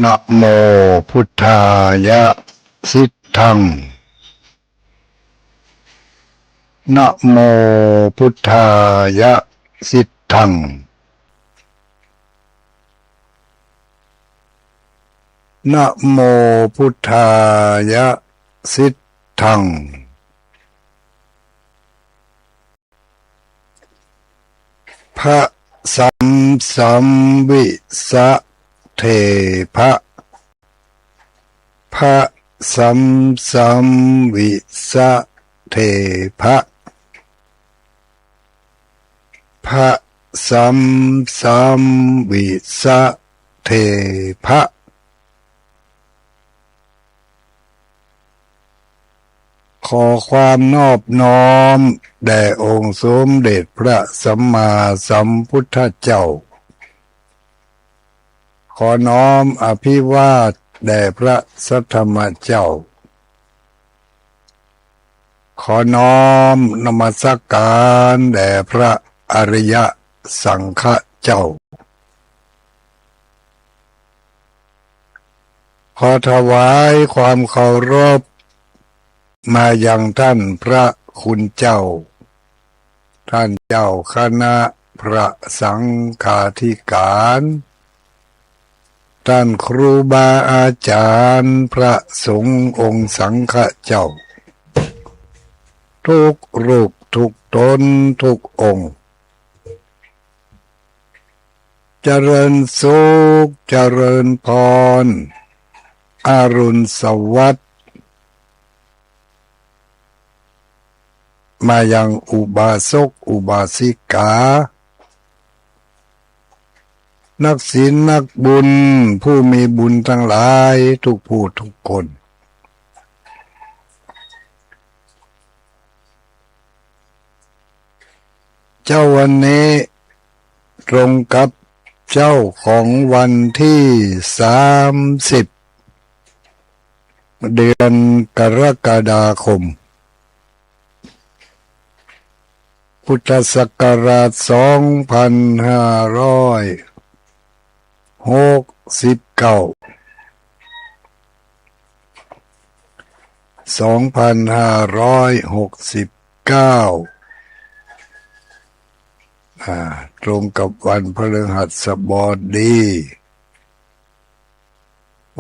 นะโมพุทธายะสิทธังนะโมพุทธายะสิทธังนะโมพุทธายะสิทธังพระสัมสัมวิสะเทภะพระสัมสัมวิสะเทภะพระสัมสัมวิสะเทภะขอความนอบน้อมแด่องค์สมเด็จพระสัมมาสัมพุทธเจ้าขอน้อมอภิวาทแด่พระสัทธรรมเจ้าขอน้อมนมัสการแด่พระอริยสังฆเจ้าขอถวายความเคารพมายังท่านพระคุณเจ้าท่านเจ้าคณะพระสังฆาธิการท่านครูบาอาจารย์พระสงฆ์องค์สังฆเจ้าทุกรูปทุกตนทุกองค์เจริญสุขเจริญพรอรุณสวัสดิ์มายังอุบาสกอุบาสิกานักศีลนักบุญผู้มีบุญทั้งหลายทุกผู้ทุกคนเจ้าวันนี้ตรงกับเจ้าของวันที่30เดือนกรกฎาคมพุทธศักราช2569ตรงกับวันพฤหัสบดี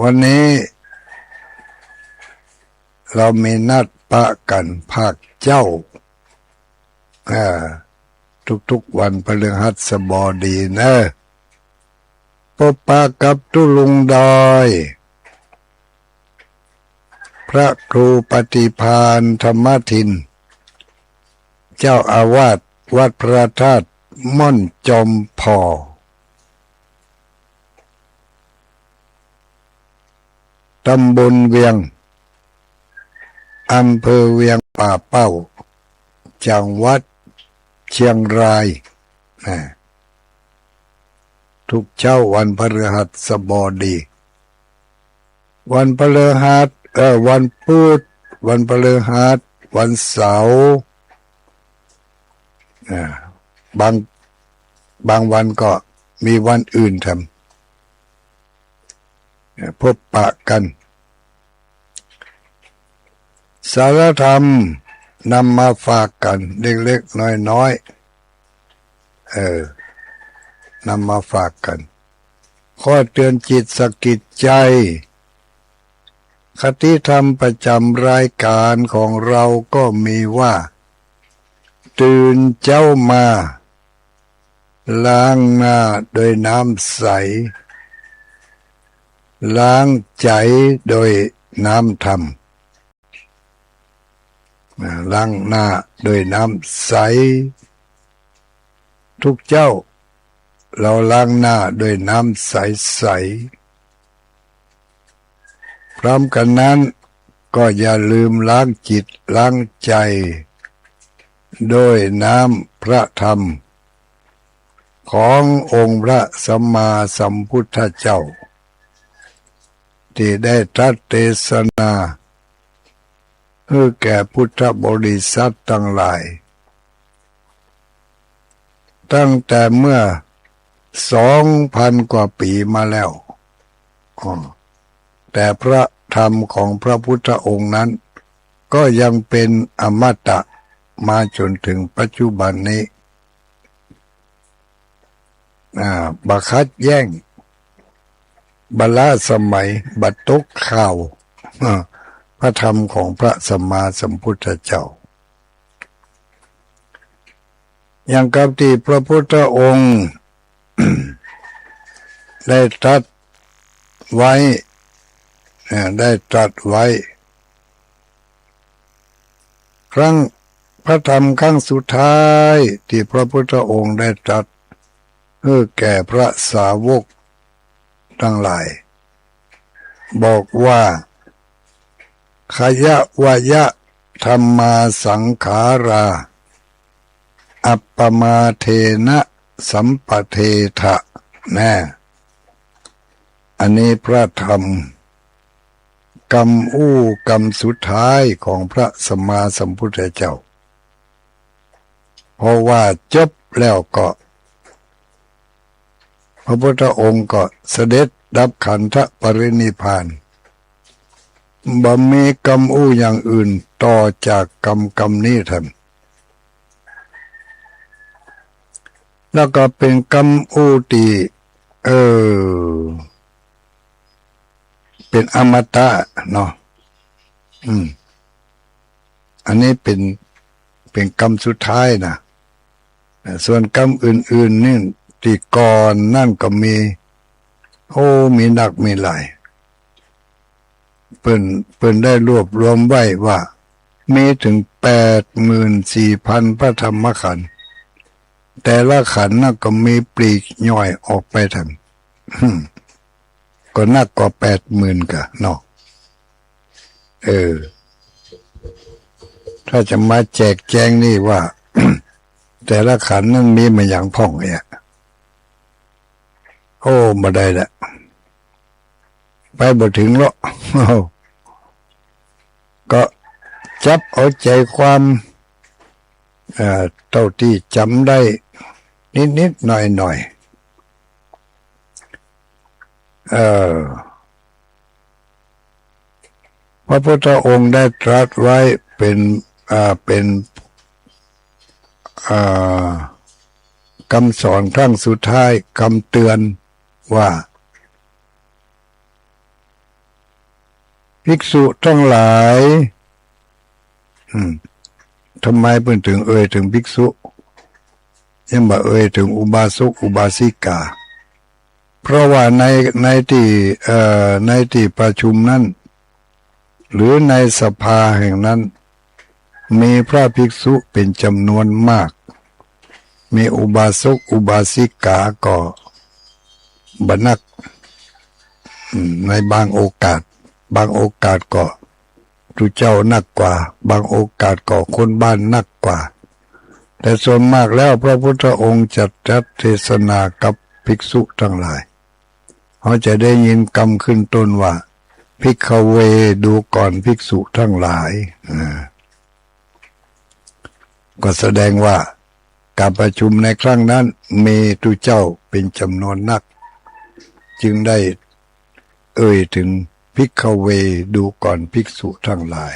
วันนี้เรามีนัดปะกันภาคเจ้าทุกๆวันพฤหัสบดีนะพบปะกับตุลุงดอยพระครูปฏิภาณธรรมทินเจ้าอาวาสวัดพระธาตุม่อนจอมพอตำบลเวียงอำเภอเวียงป่าเป้าจังหวัดเชียงรายทุกเช้าวันพฤหัสบดีวันพฤหัสวันพุธวันพฤหัสวันเสาร์ อ่าบางวันก็มีวันอื่นทำพบปะกันสารธรรมนำมาฝากกันเล็กๆน้อยๆนำมาฝากกันข้อเตือนจิตสกิดใจคติธรรมประจำรายการของเราก็มีว่าตื่นเจ้ามาล้างหน้าโดยน้ำใสล้างใจโดยน้ำธรรมล้างหน้าโดยน้ำใสทุกเจ้าเราล้างหน้าโดยน้ำใสๆพร้อมกันนั้นก็อย่าลืมล้างจิตล้างใจโดยน้ำพระธรรมขององค์พระสัมมาสัมพุทธเจ้าที่ได้ตรัสเทศนาให้แก่พุทธบริษัททั้งหลายตั้งแต่เมื่อ2,000 กว่าปีมาแล้วแต่พระธรรมของพระพุทธองค์นั้นก็ยังเป็นอมตะมาจนถึงปัจจุบันนี้บักคัดแย่งบาลาสมัยบัดตกข่าวพระธรรมของพระสัมมาสัมพุทธเจ้าอย่างกับที่พระพุทธองค์ ได้ตรัสไว้ครั้งพระธรรมครั้งสุดท้ายที่พระพุทธองค์ได้ตรัสให้แก่พระสาวกทั้งหลายบอกว่าขยะวยะธรรมาสังขาราอัปปมาเทนะสัมปเทถะแน่อันนี้พระธรรมกรรมกรรมสุดท้ายของพระสัมมาสัมพุทธเจ้าเพราะว่าจบแล้วก็พระพุทธองค์ก็เสด็จดับขันธปรินิพพานบ่มีกรรมอย่างอื่นต่อจากกรรมนี้ท่านแล้วก็เป็นกรรมที่เป็นอมตะเนาะอันนี้เป็นกรรมสุดท้ายนะส่วนกรรมอื่นๆนี่ที่ก่อนนั่นก็มีนักมีหลายเพิ่นได้รวบรวมไว้ว่ามีถึง84,000พระธรรมขันธ์แต่ละขันธ์น่ะก็มีปลีกย่อยออกไปทันก็นักกว่า80,000กะเนาะถ้าจะมาแจกแจงนี่ว่า แต่ละขันธ์นั้นมีมาอย่างพ่องเนี่ยบ่ได้ละไปบ่ถึงหรอกก็จับเอาใจความเท่าที่จำได้นิดๆหน่อยพระพุทธองค์ได้ตรัสไว้เป็นคำสอนครั้งสุดท้ายคำเตือนว่าภิกษุทั้งหลายทำไมเพิ่นถึงถึงภิกษุยังบ่ถึงอุบาสกอุบาสิกาเพราะว่าในที่ประชุมนั้นหรือในสภาแห่งนั้นมีพระภิกษุเป็นจำนวนมากมีอุบาสกอุบาสิกาก็บ่นักในบางโอกาสก็ทุเจ้านักกว่าบางโอกาสก็คนบ้านนักกว่าแต่ส่วนมากแล้วพระพุทธองค์จัดเทศนากับภิกษุทั้งหลายเขาจะได้ยินคำขึ้นต้นว่าภิกขเวดูก่อนภิกษุทั้งหลายก็แสดงว่า การประชุมในครั้งนั้นมีตุเจ้าเป็นจำนวนนักจึงได้ถึงภิกขเวดูก่อนภิกษุทั้งหลาย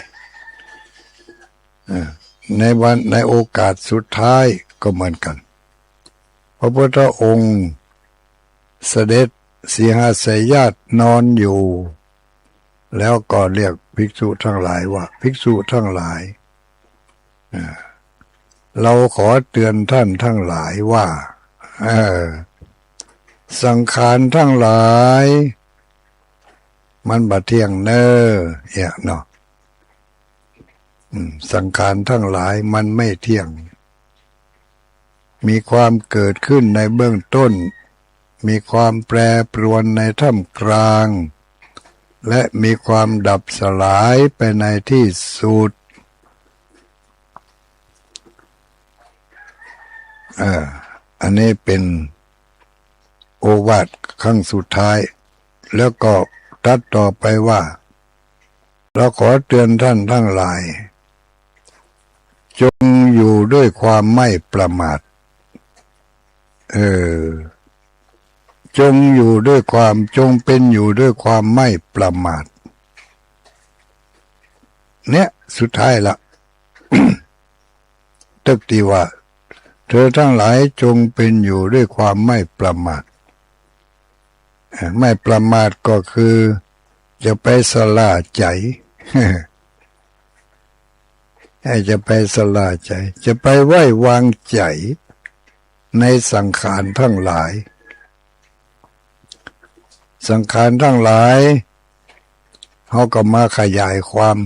ในโอกาสสุดท้ายก็เหมือนกันพระพุทธองค์เสด็จสีหสยาสน์นอนอยู่แล้วก็เรียกภิกษุทั้งหลายว่าภิกษุทั้งหลายเราขอเตือนท่านทั้งหลายว่าสังขารทั้งหลายมันบ่เที่ยงเน้อเนาะสังขารทั้งหลายมันไม่เที่ยงมีความเกิดขึ้นในเบื้องต้นมีความแปรปรวนในท่ามกลางและมีความดับสลายไปในที่สุดอันนี้เป็นโอวาทครั้งสุดท้ายแล้วก็ตรัสต่อไปว่าเราขอเตือนท่านทั้งหลายจงอยู่ด้วยความไม่ประมาทจงอยู่ด้วยความจงเป็นอยู่ด้วยความไม่ประมาทเนี่ยสุดท้ายละ ตึกที่ว่าเธอทั้งหลายจงเป็นอยู่ด้วยความไม่ประมาทไม่ประมาทก็คือจะไปสละใจ จะไปสละใจจะไปไว้วางใจในสังขารทั้งหลายสังขารทั้งหลายเขาก็มาขยายความ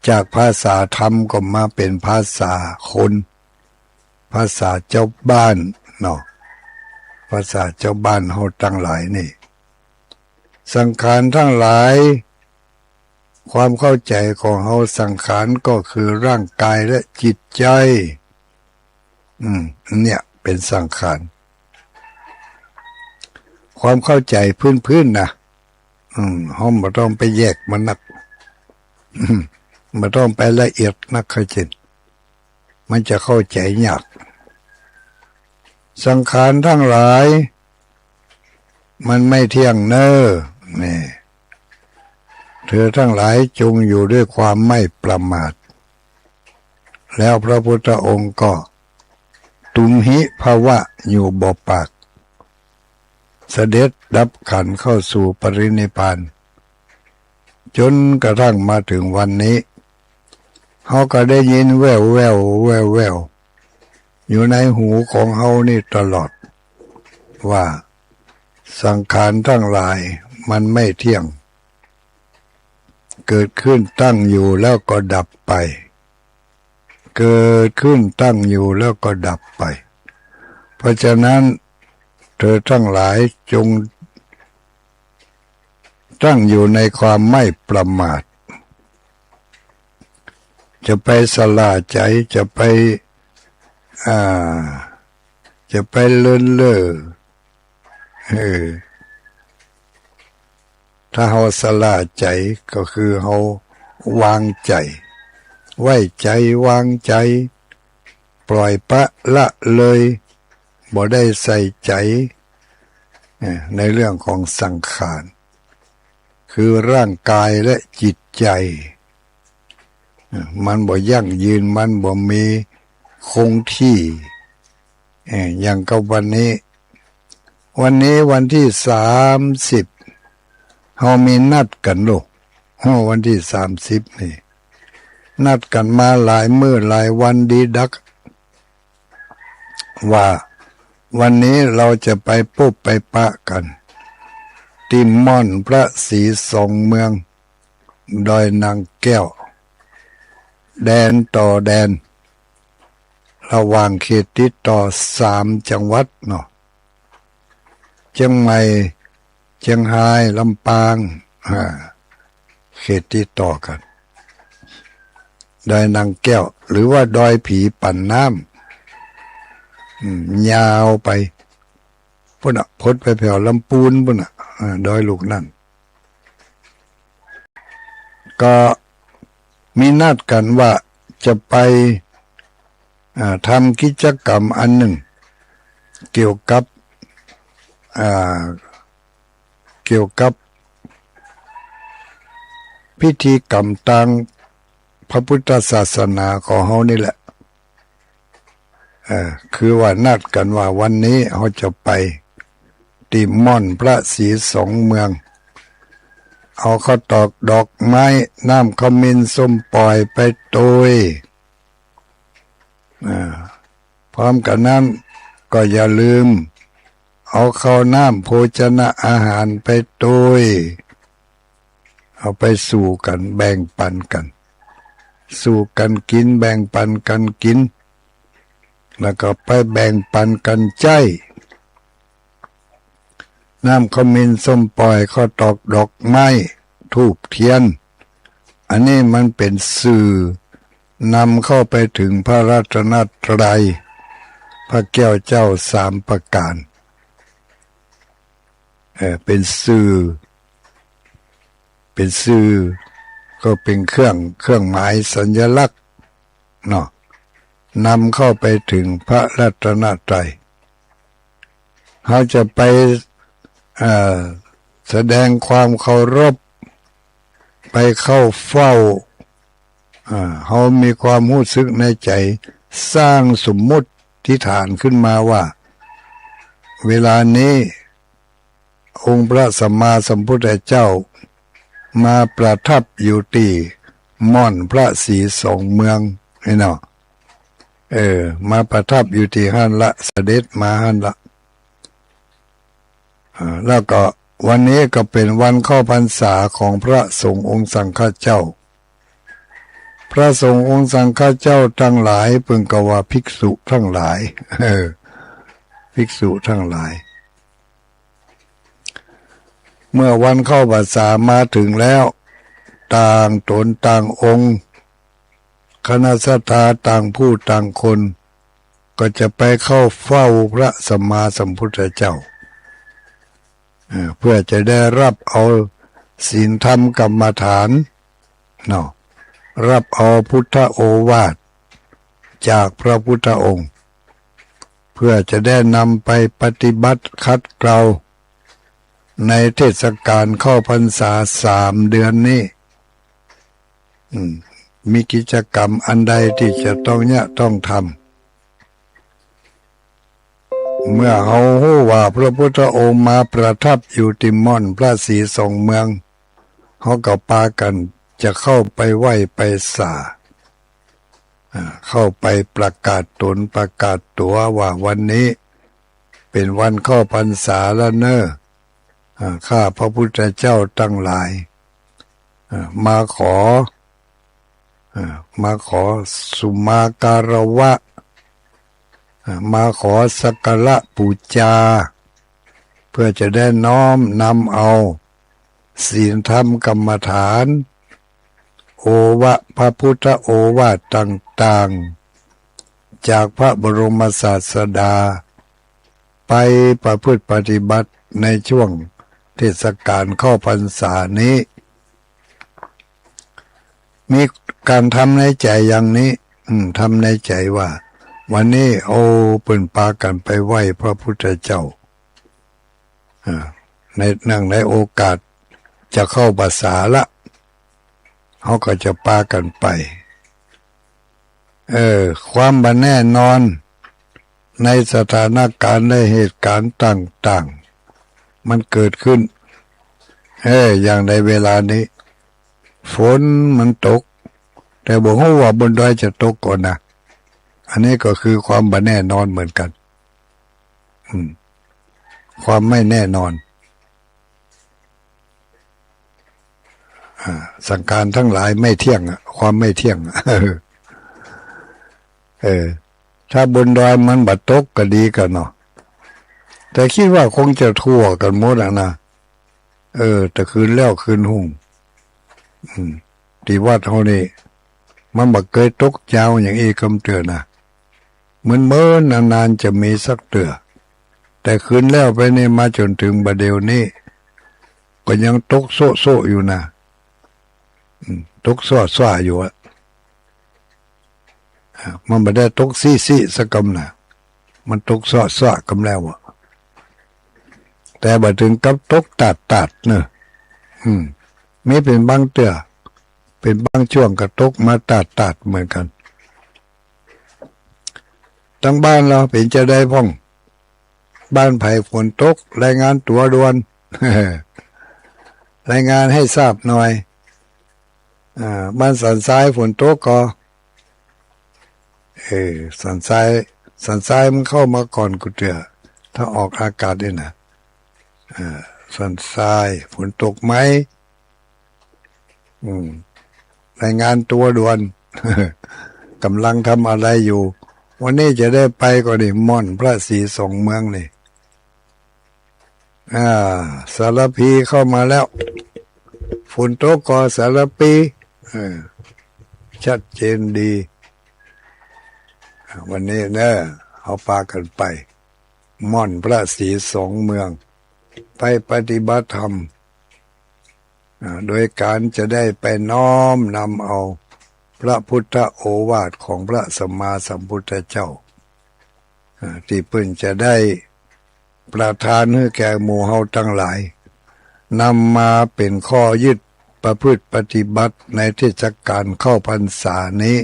จากภาษาธรรมก็มาเป็นภาษาคนภาษาเจ้าบ้านเนาะภาษาเจ้าบ้านเขาทั้งหลายนี่สังขารทั้งหลายความเข้าใจของเขาสังขารก็คือร่างกายและจิตใจเนี่ยเป็นสังขารความเข้าใจพื้นๆนะเขาไม่ต้องไปแยกมันนักไม่ต้องไปละเอียดนักเข้าใจมันจะเข้าใจยากสังขารทั้งหลายมันไม่เที่ยงเน้อนี่เธอทั้งหลายจงอยู่ด้วยความไม่ประมาทแล้วพระพุทธองค์ก็ตุมหิภาวะอยู่บ่ปากเสด็จดับขันธ์เข้าสู่ปรินิพพานจนกระทั่งมาถึงวันนี้เขาก็ได้ยินแววแววแววแววอยู่ในหูของเขานี่ตลอดว่าสังขารทั้งหลายมันไม่เที่ยงเกิดขึ้นตั้งอยู่แล้วก็ดับไปเกิดขึ้นตั้งอยู่แล้วก็ดับไปเพราะฉะนั้นเธอทั้งหลายจงตั้งอยู่ในความไม่ประมาทจะไปสละใจจะไปเลินเล่อถ้าเราสละใจก็คือเราวางใจไว้ใจวางใจปล่อยปะละเลยบ่ได้ใส่ใจในเรื่องของสังขารคือร่างกายและจิตใจมันบ่ยั่งยืนมันบ่มีคงที่อย่างกับวันนี้วันที่30เรามีนัดกันลูกวันที่30นี่นัดกันมาหลายมื้อหลายวันดีดักว่าวันนี้เราจะไปพบไปปะกันที่ม่อนพระศรีสองเมืองดอยนางแก้วแดนต่อแดนระหว่างเขตติดต่อ3จังหวัดเนาะเชียงใหม่เชียงรายลำปางเขตติดต่อกันดอยนางแก้วหรือว่าดอยผีปั่นน้ำยาวไปพุ่นน่ะพดไปแผ่วลำปูนพุ่นน่ะดอยลูกนั่นก็มีนัดกันว่าจะไป ทำกิจกรรมอันหนึ่งเกี่ยวกับเกี่ยวกับพิธีกรรมทางพระพุทธศาสนาของเฮานี่แหละคือว่านัดกันว่าวันนี้เขาจะไปติม่อนพระศรีสองเมืองเอาข้าวตอกดอกไม้น้ำขมิ้นส้มปล่อยไปโดยพร้อมกันนั้นก็อย่าลืมเอาข้าวน้ำโภชนะอาหารไปโดยเอาไปสู่กันแบ่งปันกันสู่กันกินแบ่งปันกันกินแล้วก็ไปแบ่งปันกันใจน้ำขมิ้นส้มปล่อยข้าวตอกดอกไม้ธูปเทียนอันนี้มันเป็นสื่อนำเข้าไปถึงพระรัตนตรัยพระแก้วเจ้าสามประการเป็นสื่อก็เป็นเครื่องหมายสัญลักษณ์เนาะนำเข้าไปถึงพระรัตนตรัยเขาจะไปแสดงความเคารพไปเข้าเฝ้าเขามีความรู้สึกในใจสร้างสมมุติที่ฐานขึ้นมาว่าเวลานี้องค์พระสัมมาสัมพุทธเจ้ามาประทับอยู่ที่ม่อนพระศรีสองเมืองนี่เนาะมาประทับอยู่ที่หันละเสด็จมาหันละแล้วก็วันนี้ก็เป็นวันเข้าพรรษาของพระสงฆ์องค์สังฆเจ้าพระสงฆ์องค์สังฆเจ้าทั้งหลายเพิ่งก็ว่าภิกษุทั้งหลายภิกษุทั้งหลายเมื่อวันเข้าพรรษามาถึงแล้วต่างตนต่างองค์คณะสัตยาต่างผู้ต่างคนก็จะไปเข้าเฝ้าพระสัมมาสัมพุทธเจ้าเพื่อจะได้รับเอาศีลธรรมกรรมฐานเนาะรับเอาพุทธโอวาทจากพระพุทธองค์เพื่อจะได้นำไปปฏิบัติขัดเกลาในเทศกาลเข้าพรรษา3 เดือนนี้มีกิจกรรมอันใดที่จะต้องทำเมื่อเขาฮู้ว่าพระพุทธองค์มาประทับอยู่ที่ม่อนพระศรีสองเมืองเขาก็พากันจะเข้าไปไหว้ไปสาเข้าไปประกาศตนประกาศตัวว่าวันนี้เป็นวันเข้าพรรษาแล้วเนอะข้าพระพุทธเจ้าทั้งหลายมาขอสุมาการวะมาขอสักการะบูชาเพื่อจะได้น้อมนำเอาศีลธรรมกรรมฐานโอวะพระพุทธโอวาทต่างๆจากพระบรมศาสดาไปประพฤติปฏิบัติในช่วงเทศกาลเข้าพรรษานี้มีการทำในใจอย่างนี้ทำในใจว่าวันนี้เอาปืนปากันไปไหว้พระพุทธเจ้าในโอกาสจะเข้าพรรษาละเขาก็จะปากันไปความบันแน่นอนในสถานการณ์ในเหตุการณ์ต่างๆมันเกิดขึ้นอย่างในเวลานี้ฝนมันตกแต่บอกว่าบนดอยจะตกก่อนนะอันนี้ก็คือความบันแน่นอนเหมือนกันความไม่แน่นอนสังขารทั้งหลายไม่เที่ยงความไม่เที่ยงถ้าบนดอยมันบัดตกก็ดีกันเนาะแต่คิดว่าคงจะทั่วกันหมดนะแต่คืนแล้วคืนหุ่งที่วัดเฮานี่มันบักเคยตกยาวอย่างอีกำเตือนะเหมือนนานๆจะมีสักเตือแต่คืนแล้วไปนี่มาจนถึงบัดเดี๋ยวนี้ก็ยังตกโซอยู่นะตกซ้ออยู่ มันไม่ได้ตกซี่สักกำนะมันตกซ้อกำแล้วอะแต่บัดถึงกับตกตัดเนอะไม่เป็นบางเตือเป็นบางช่วงกระตกมาตัดเหมือนกันทั้งบ้านเราเป็นจะได้พ้องบ้านไผ่ฝนตกรายงานตัวด่วน รายงานให้ทราบหน่อยบ้านสันทรายฝนตกก็สันทรายมันเข้ามาก่อนกูเตือถ้าออกอากาศด้วยนะสันทรายฝนตกไหมรายงานตัวด่วน กำลังทำอะไรอยู่วันนี้จะได้ไปก็ดิม่อนพระศรีสองเมืองนี่สารพีเข้ามาแล้วฝนตกก็สารพีชัดเจนดีวันนี้เนี่ยเอาพากันไปม่อนพระศรีสองเมืองไปปฏิบัติธรรมโดยการจะได้ไปน้อมนำเอาพระพุทธโอวาทของพระสัมมาสัมพุทธเจ้าที่เพิ่นจะได้ประทานให้แก่หมู่เฮาทั้งหลายนำมาเป็นข้อยึดประพฤติปฏิบัติในเทศกาลเข้าพรรษานี้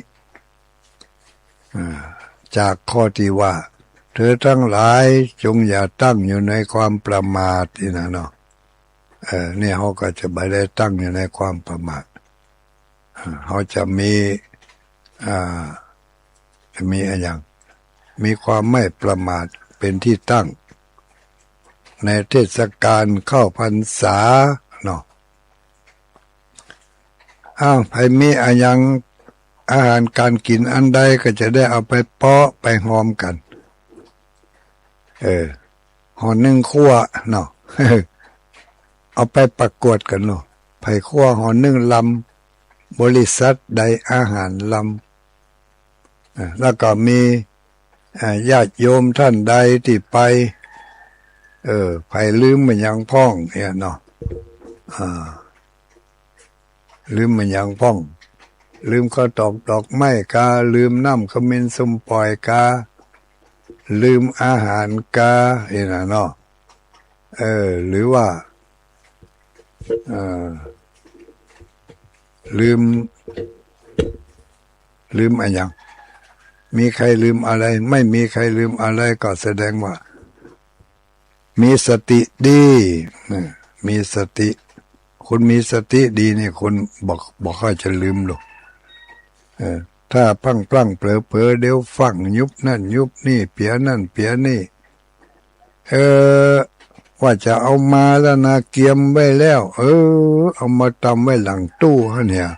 จากข้อที่ว่าเธอทั้งหลายจงอย่าตั้งอยู่ในความประมาทนี่นะเนาะเนี่ยเขาก็จะไม่ได้ตั้งอยู่ในความประมาทเขาจะมีอะไรอย่างมีความไม่ประมาทเป็นที่ตั้งในเทศกาลเข้าพรรษาเนาะใครมีอะไรอย่างอาหารการกินอันใดก็จะได้เอาไปเปาะไปหอมกันห่อนึ่งคั่วเนาะ เอาไปประกวดกันเนาะไผ่คั่วห่อนึ่งลำบริษัทใดอาหารลำแล้วก็มีญาติโยมท่านใดที่ไปไผ่ลืมมันยังพ้องเนาะลืมมันยังพ้องลืมข้าวตอกดอกไม้กาลืมน้ำขมิ้นส้มปล่อยกาลืมอาหารกานะเนาะหรือว่าลืมอะไรอย่างมีใครลืมอะไรไม่มีใครลืมอะไรก็แสดงว่ามีสติดีมีสติคนมีสติดีนี่คนบอกเขาจะลืมหรอกถ้าพลั้งเผลอเดี๋ยวฟังยุบนั่นยุบนี่เปียนั่นเปียนี่ว่าจะเอามาแล้วนะเกียมไว้แล้วเอามาตำไว้หลังตู้ฮะเนี่ย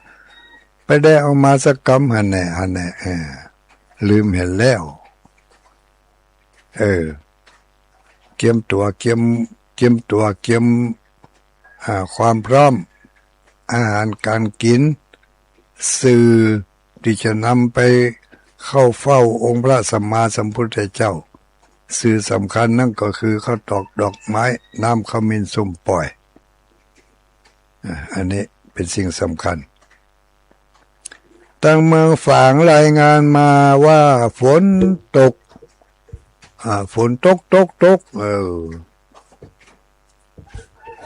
ไปได้เอามาสักกำหันแน่ลืมเห็นแล้วเกียมตัวเกียมความพร้อมอาหารการกินสื่อที่จะนำไปเข้าเฝ้าองค์พระสัมมาสัมพุทธเจ้าสื่อสำคัญนั่นก็คือข้าวตอกดอกไม้น้ำขมิ้นส้มปล่อยอันนี้เป็นสิ่งสำคัญตั้งเมืองฝางรายงานมาว่าฝนตกฝนตก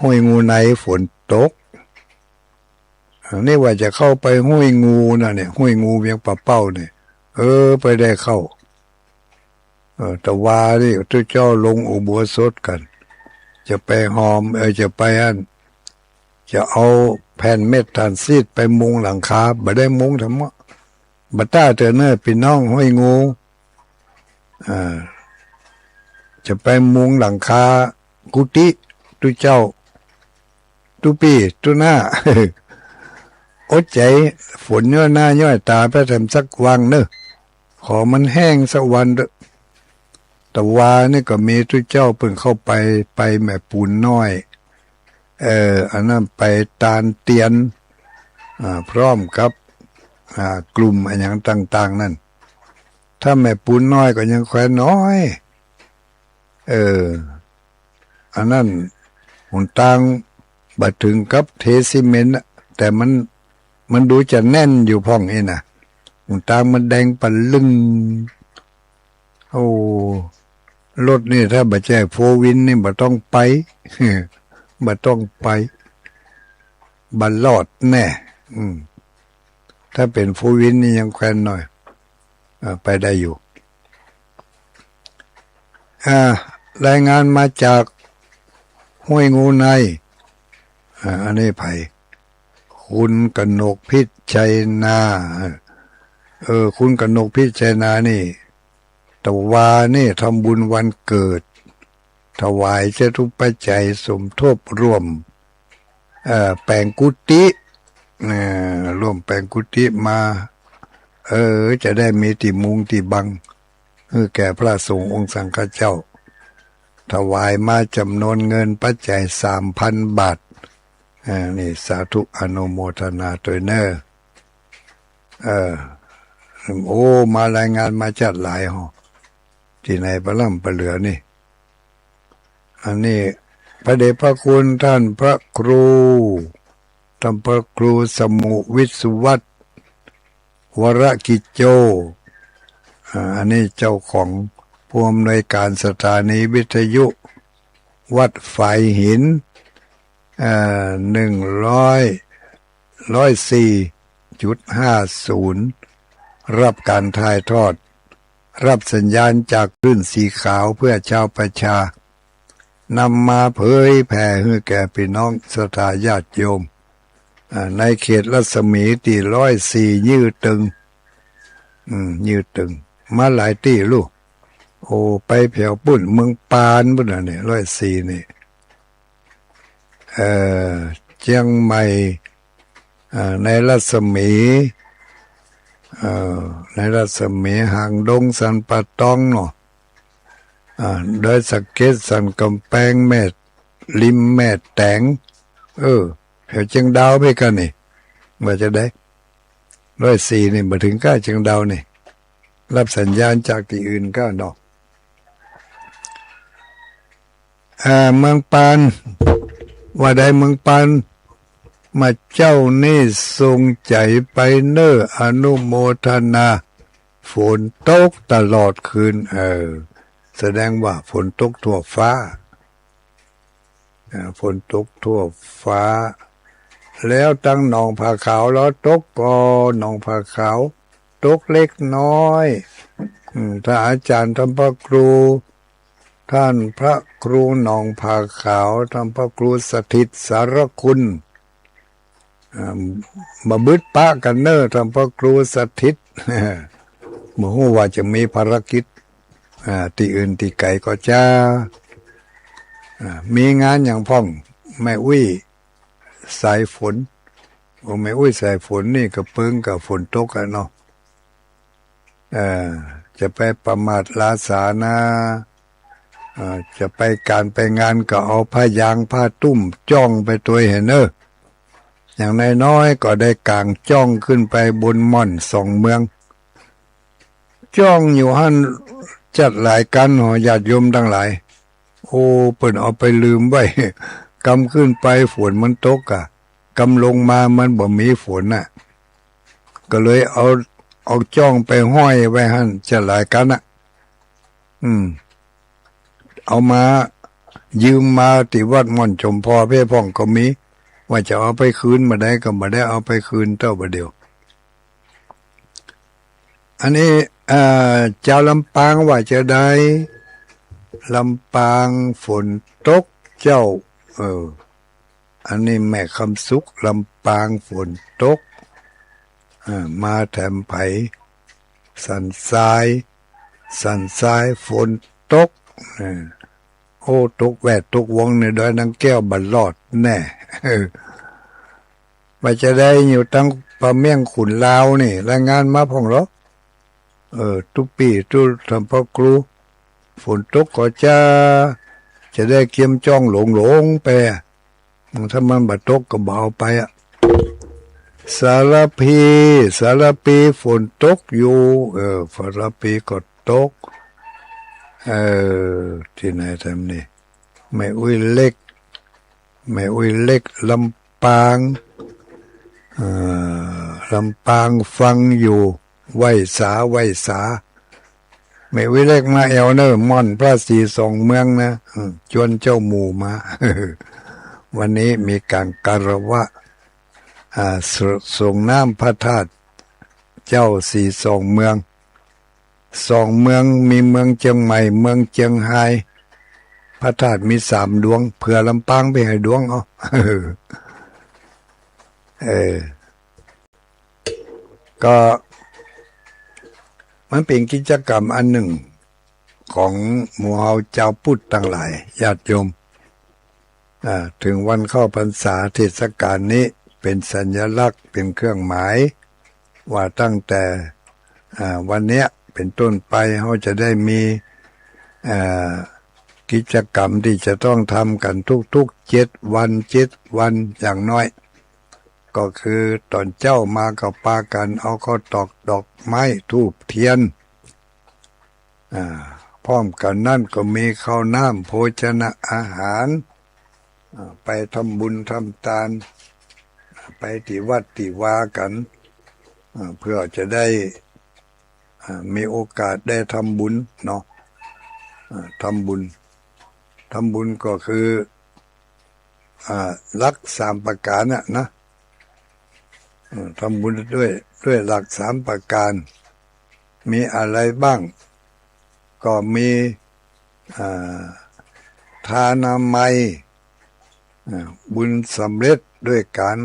ห้วยงูไหนฝนตกนี่ว่าจะเข้าไปห้วยงูนะเนี่ยห้วยงูเวียงป่าเป้าเนี่ยไปได้เข้าแต่ว่านี่ทุกเจ้าลงอุโบสถกันจะไปหอมจะไปจะเอาแผ่นเม็ดทานซีดไปมุงหลังคาบ่ได้มุงทำไมบัดต้าเจอเนื้อพี่น้องห้วยงูจะไปมุงหลังคากุฏิทุกเจ้าทุปีทุหน้า อดใจฝนย่อหน้าย่อยตาไปทำสักวังเนอะขอมันแห้งสักวันแต่ว่านี่ก็มีทุกเจ้าเพิ่งเข้าไปแม่ปูนน้อยอันนั้นไปตาลเตียนพร้อมกับกลุ่มอันอย่างต่างๆนั่นถ้าแม่ปูนน้อยก็ยังแควนน้อยอันนั้นหนทางบัดถึงกับเทซีเมนต์แต่มันดูจะแน่นอยู่พ่องนี่นะ ตางมันแดงปันลึงโอ้รถนี่ถ้าบ่ใช่โฟวินนี่บ่ต้องไปบ่ต้องไปบันรอดแน่ถ้าเป็นโฟวินนี่ยังแควนหน่อยไปได้อยู่รายงานมาจากห้วยงูในอันนี้ไผคุณกนกพิชัยนาคุณกนกพิชัยนานี่ตะวานี่ทำบุญวันเกิดถวายเจตุปัจจัยสมทบร่วมแปลงกุฏิร่วมแปลงกุฏิมาจะได้มีที่มุงที่บังแก่พระสงฆ์องค์สังฆเจ้าถวายมาจำนวนเงินปัจจัย 3,000 บาทนี่สาธุอนุโมทนาตัวเนอโอ้มารายงานมาจัดหลายที่ไหนปะล่ำปะเหลือนี่อันนี้พระเดชพระคุณท่านพระครูท่านพระครูสมุวิสุวัฒน์วรกิจโจอันนี้เจ้าของผู้อำนวยการสถานีวิทยุวัดฝายหิน104.50รับการถ่ายทอดรับสัญญาณจากคลื่นสีขาวเพื่อชาวประชานำมาเผยแผ่ให้แก่พี่น้องศรัทธาญาติโยมในเขตรัศมีที่104ยืดตึงยืดตึงมาหลายที่ลูกโอ้ไปแผ่วปุ่นเมืองปานปุ่นเนี่ย104นี่เชียงใหม่ในรัศมีหางดงสันปะตองเนาะโดยสะเก็ดสันกำแพงแม่ริมแม่แตงแถวเชียงดาวไปกันนี่ว่าจะได้104นี่มาถึงใกล้เชียงดาวนี่รับสัญญาณจากที่อื่นก็เนาะเมืองปานว่าได้เมืองปานมาเจ้านี่ทรงใจไปเนออนุโมทนาฝนตกตลอดคืนแสดงว่าฝนตกทั่วฟ้าฝนตกทั่วฟ้าแล้วตั้งหนองผาขาวแล้วตกก็หนองผาขาวตกเล็กน้อยถ้าอาจารย์ท่านพระครูท่านพระครูหนองผาขาวท่านพระครูสถิตสารคุณมาบึดปะกันเนอท่านพระครูสถิตเมื่อว่าจะมีภารกิจที่อื่นที่ไกลก็จะมีงานอย่างพ่องแม่อุ้ยสายฝนแม่อุ้ยสายฝนนี่ก็เพิ่งกับฝนตกกันเนาะจะไปประมาทลาสานะจะไปการไปงานก็เอาผ้ายางผ้าตุ้มจ้องไปตัวเห็นอย่างน้อยๆก็ได้กางจ้องขึ้นไปบนม่อนสองเมืองจ้องอยู่หันจัดหลายกันญาติโยมทั้งหลายโอ้เปิ่นเอาไปลืมไว้กำขึ้นไปฝนมันตกกำลงมามันบ่มีฝนก็เลยเอาจ้องไปห้อยไว้หันจัดหลายกันเอามายืมมาที่วัดม่อนชมพอเพ่พ่องก็มีว่าจะเอาไปคืนมาได้ก็มาได้เอาไปคืนเท่าประเดียวอันนี้เจ้าลำปางว่าจะได้ลำปางฝนตกเจ้าอันนี้แม่คำสุขลำปางฝนตกมาแถมไผ่สันทรายฝนตกโอ้ตกแวดตกวงในดอยนางแก้วบันรอดแน่ว่าจะได้อยู่ตั้งปะเมี่ยงขุนลาวนี่รายงานมาพ่องหรอทุกปีทุกทำพ่อครูฝนตกก็จะได้เกี่ยมจ้องหลงไปถ้ามันบัดตกก็เบาไปสารพีฝนตกอยู่สารพีก็ตกที่ไหนทำนี่แม่อุ้ยเล็กลำปางฟังอยู่ ไหวสาไม่วิเล็กมาเอวเนอม่อนพระศรีสองเมืองนะจวนเจ้าหมู่มา วันนี้มีการการวะส่งน้ำพระธาตุเจ้าสีสองเมืองมีเมืองเชียงใหม่เมืองเชียงไฮ้พระธาตุมี3 ดวงเผื่อลำปางไปให้ดวงเอา ก็มันเป็นกิจกรรมอันหนึ่งของหมู่เฮาเจ้าพุทธทั้งหลายญาติโยมถึงวันเข้าพรรษาเทศกาลนี้เป็นสัญลักษณ์เป็นเครื่องหมายว่าตั้งแต่วันเนี้ยเป็นต้นไปเขาจะได้มีกิจกรรมที่จะต้องทำกันทุกๆ7 วันอย่างน้อยก็คือตอนเจ้ามากับปากันเอาข้าวตอกดอกไม้ธูปเทียนพร้อมกันนั่นก็มีข้าวน้ำโภชนะอาหารไปทำบุญทำทานไปที่วัดที่วากันเพื่อจะได้มีโอกาสได้ทำบุญเนาะทำบุญก็คือหลัก3 ประการนะทำบุญด้วยหลัก3 ประการมีอะไรบ้างก็มีทานามัยบุญสำเร็จด้วยการ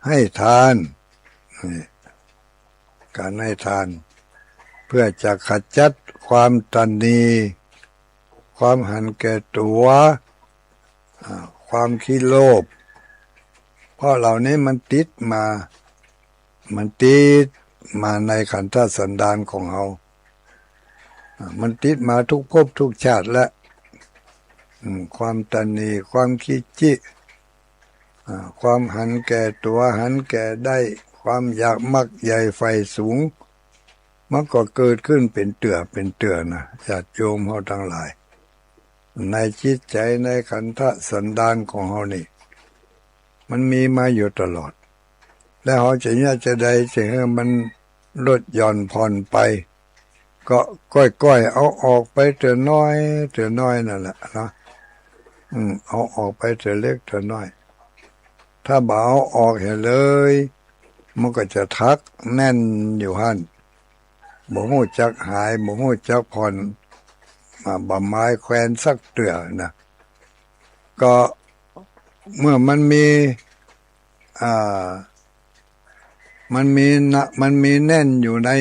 ให้ทานการให้ทานเพื่อจะขจัดความตนีความหันแก่ตัวความขี้โลภเพราะเหล่านี้มันติดมาในขันธสันดานของเรามันติดมาทุกภพทุกชาติและความตนีความขี้จิความหันแก่ตัวหันแก่ได้ความอยากมักใหญ่ไฟสูงมันก็เกิดขึ้นเป็นเตื่อนะญาติโยมเราทั้งหลายในจิตใจในขันธสันดานของเรานี่มันมีมาอยู่ตลอดแล้วเขาจะได้จะให้มันลดหย่อนผ่อนไปก็ก้อยเอาออกไปเถอะน้อยนั่นแหละนะเอาออกไปเถอะเล็กเถอะน้อยถ้าบ่เอาออกเห็นเลยมันก็จะทักแน่นอยู่หั่นบ่ฮู้จักหายบ่ฮู้จักผ่อนมาบ่ไม้แควนสักเตื่อนะก็เมื่อมันมีมันมีแน่นอยู่ใน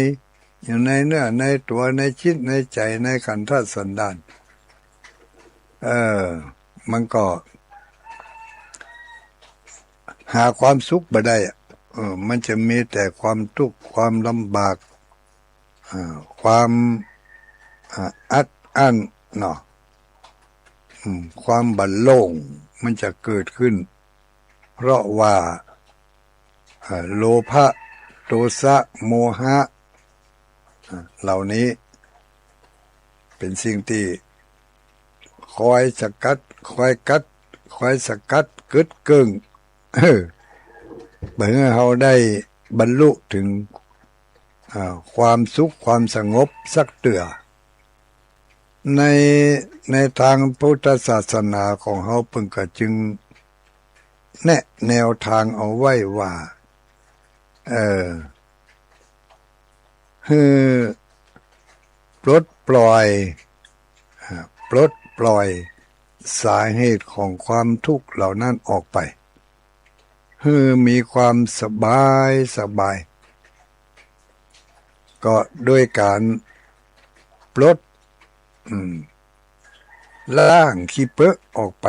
เนื้อในตัวในจิตในใจในขันธสันดานมันก็หาความสุขบ่ได้มันจะมีแต่ความทุกข์ความลำบากความอัดอั้นเนาะความบั่นโล่งมันจะเกิดขึ้นเพราะว่าโลภะโทสะโมหะเหล่านี้เป็นสิ่งที่คอยสกัดคอยสกัดกึดกึ่งเมื่อเราได้บรรลุถึงความสุขความสงบสักเตื่อในทางพุทธศาสนาของเราเพิ่งก็จึงแนะแนวทางเอาไว้ว่าคือปลดปล่อยสาเหตุของความทุกข์เหล่านั้นออกไปคือมีความสบายก็ด้วยการปลดล้างขี้เปอะออกไป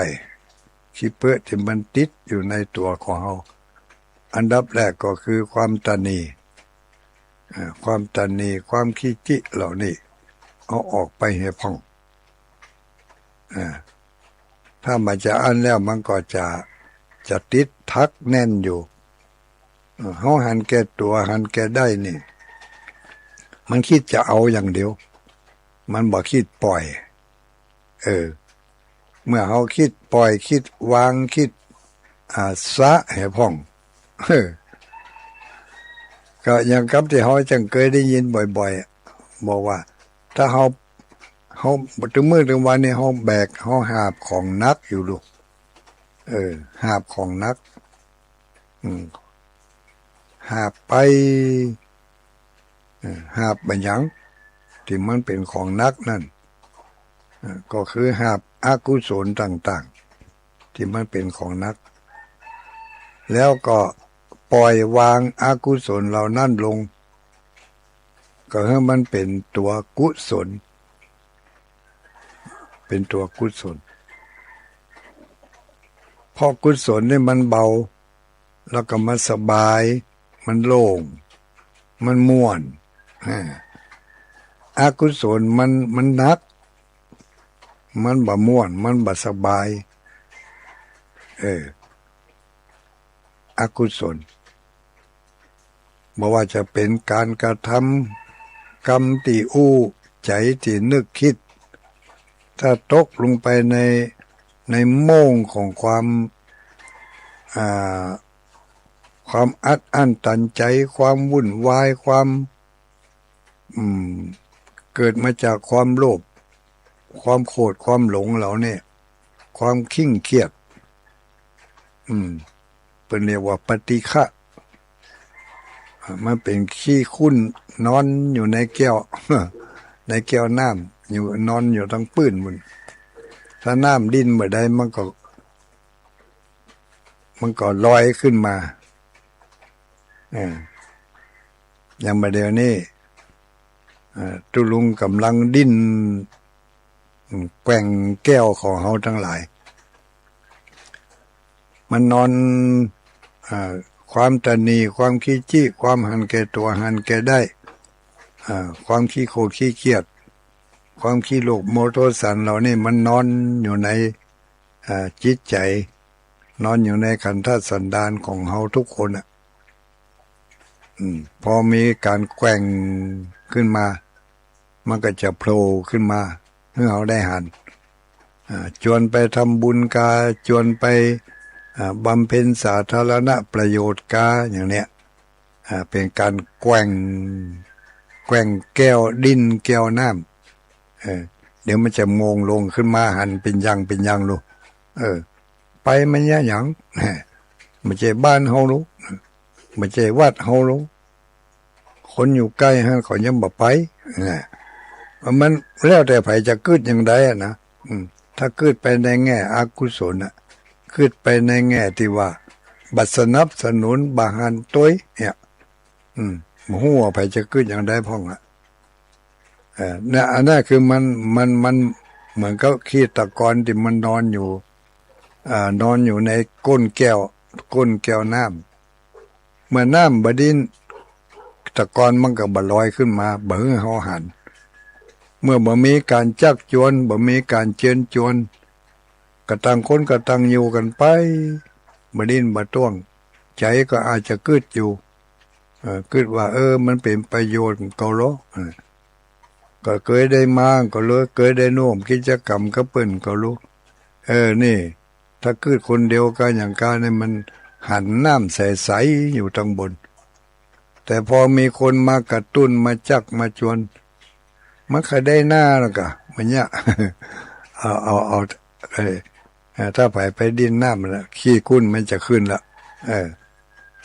ขี้เปอะที่มันติดอยู่ในตัวของเราอันดับแรกก็คือความตนีความขี้จิเหล่านี้เอาออกไปให้พ้องถ้ามันจะอันแล้วมันก็จะติดทักแน่นอยู่เขาหันแก่ตัวหันแก่ได้นี่มันคิดจะเอาอย่างเดียวมันบ่คิดปล่อยเมื่อเขาคิดปล่อยคิดวางคิดสะให้พ้อง ก็อย่างกับที่เขาจังเคยได้ยินบ่อยๆบอกว่าถ้าเขาถึงมื้อถึงวันนี้เขาแบกเขาหาบของนักอยู่ลูกหาบของนักหาบไปหาบบัญญังที่มันเป็นของนักนั่นก็คือหาบอกุศลต่างๆที่มันเป็นของนักแล้วก็ปล่อยวางอกุศลเหล่านั้นลงก็ให้มันเป็นตัวกุศลเป็นตัวกุศลพอกุศลนี่มันเบาแล้วก็มันสบายมันโล่งมันม่วนอกุศลมันหนักมันบ่ม่วนมันบ่สบายอกุศลบ่ว่าจะเป็นการกระทำกรรมที่อู้ใจที่นึกคิดถ้าตกลงไปในโม่งของความอัดอั้นตันใจความวุ่นวายความเกิดมาจากความโลภความโกรธความหลงเหล่านี้ความขิ้งเกียจเป็นเรียกว่าปฏิฆะมันเป็นขี้คุ้นนอนอยู่ในแก้ว ในแก้วน้ำอยู่นอนอยู่ทั้งปื้นมันถ้าน้ำดิ้นเมื่อใดมันก็ลอยขึ้นมาอย่างเมื่อเดี๋ยวนี้ตุลุงกำลังดิ้นแกว่งแก้วของเขาทั้งหลายมันนอนความตนีความขี้จี้ความหันแก่ตัวหันแก่ได้ความขี้โคขี้เกียจความขี้โลภโมโทสันเหล่านี้มันนอนอยู่ในจิตใจนอนอยู่ในขันธสันดานของเฮาทุกคนพอมีการแกว่งขึ้นมามันก็จะโผล่ขึ้นมาให้เราได้หันชวนไปทำบุญกาชวนไปบำเพ็ญสาธารณประโยชน์กาอย่างเนี้ยเป็นการแกว่งแก้วดินแก้วน้ำเดี๋ยวมันจะงงลงขึ้นมาหันเป็นยังลูกไปมันยะหยังไม่ใช่บ้านเฮาลูกไม่ใช่วัดเฮาลูกคนอยู่ใกล้ฮะเขายังบ่ไปมันแล้วแต่ไผจะกึดอย่างใดนะถ้ากึดไปในแง่อกุศลกึดไปในแง่ที่ว่าบัดสนับสนุนบาหันต้วยเนี่ยหัวไผจะกึดอย่างใดพ่องเนี่ยอันนั้นคือมันเหมือนกับขี้ตะกอนที่มันนอนอยู่ในก้นแก้วน้ำเมื่อน้ำบดินตะกอนมันก็บ่ลอยขึ้นมาบ่ให้เฮาหันเมื่อบ่มีการจักจวนบ่มีการเชิญจวนก็ต่างคนก็ต่างอยู่กันไปบ่ดินบ่ต้วงใจก็อาจจะกึดอยู่กึดว่ามันเป็นประโยชน์เกาโลก็เคยได้มาก็เลยเคยได้ร่วมกิจกรรมกับเปิ้นก็รู้นี่ถ้าคืดคนเดียวกันอย่างกาเนี่ยมันหันน้ำใสๆอยู่ทางบนแต่พอมีคนมากระตุ้นมาจักมาชวนมันเคยได้หน้าแล้วก็มันเนี่ยเอาถ้าไปดินน้ำแล้วขี้คุ้นมันจะขึ้นละ